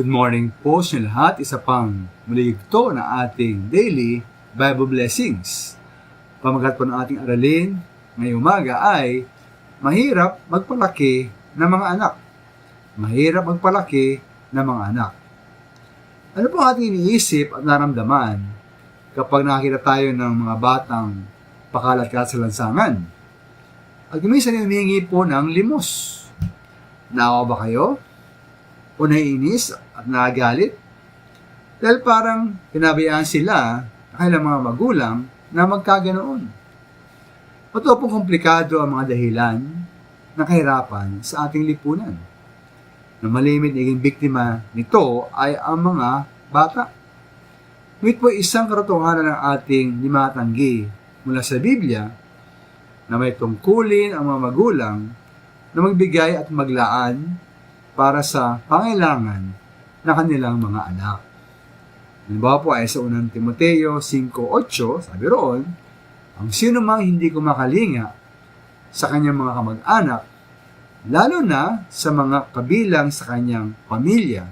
Good morning po sa lahat. Isa pang muli ito na ating daily Bible Blessings. Pamagat po ng ating aralin ngayong umaga ay mahirap magpalaki ng mga anak. Mahirap magpalaki ng mga anak. Ano po ating iniisip at naramdaman kapag nakakita tayo ng mga batang pakalat-kalat sa lansangan? At minsan humihingi po ng limos. Naawa ba kayo? O naiinis at nagalit? Dahil parang pinabayaan sila ng kanilang mga magulang na magkaganoon. Ito pong komplikado ang mga dahilan ng kahirapan sa ating lipunan. Na malimit naging biktima nito ay ang mga bata. Ngunit po isang katotohanan ng ating limatanggi mula sa Biblia na may tungkulin ang mga magulang na magbigay at maglaan para sa pangailangan ng kanilang mga anak. Halimbawa po ay sa unang Timoteo 5:8, sabi roon, ang sino mang hindi kumakalinga sa kanyang mga kamag-anak, lalo na sa mga kabilang sa kanyang pamilya,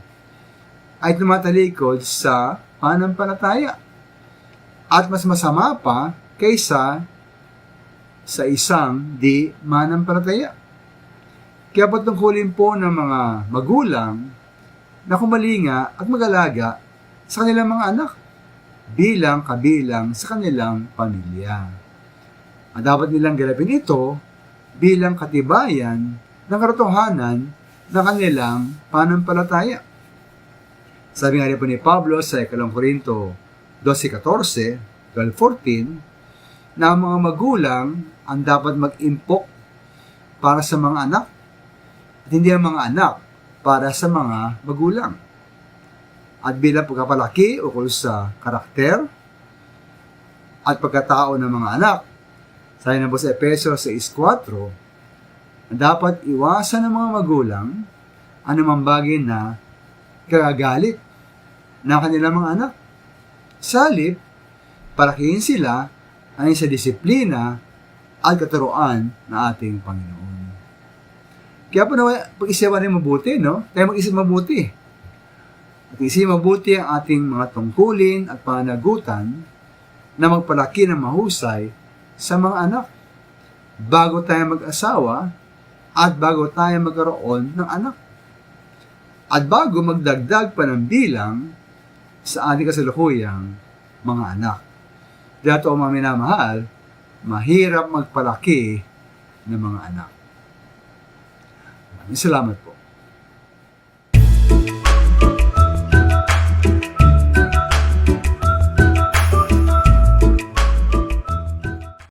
ay tumatalikod sa pananampalataya at mas masama pa kaysa sa isang di manampalataya. Kaya patungkulin po ng mga magulang na kumalinga at mag-alaga sa kanilang mga anak bilang kabilang sa kanilang pamilya. At dapat nilang galapin ito bilang katibayan ng katotohanan ng kanilang pananampalataya. Sabi nga rin po ni Pablo sa 2 Korinto 12:14, 12:14, na ang mga magulang ang dapat mag-impok para sa mga anak at hindi ang mga anak para sa mga magulang. At bilang pagkapalaki ukol sa karakter at pagkatao ng mga anak, sabi na po sa Efeso 6:4, dapat iwasan ng mga magulang anumang bagay na kagagalit ng kanilang mga anak. Salip, palakihin sila ayon sa disiplina at katuruan ng ating Panginoon. Kaya po na pag-isipan rin mabuti, no? Tayo mag-isip mabuti. At isip mabuti ang ating mga tungkulin at pananagutan na magpalaki ng mahusay sa mga anak bago tayo mag-asawa at bago tayo magkaroon ng anak. At bago magdagdag pa ng bilang sa ating kasalukuyang mga anak. Dato mga minamahal, mahirap magpalaki ng mga anak. Salamat po.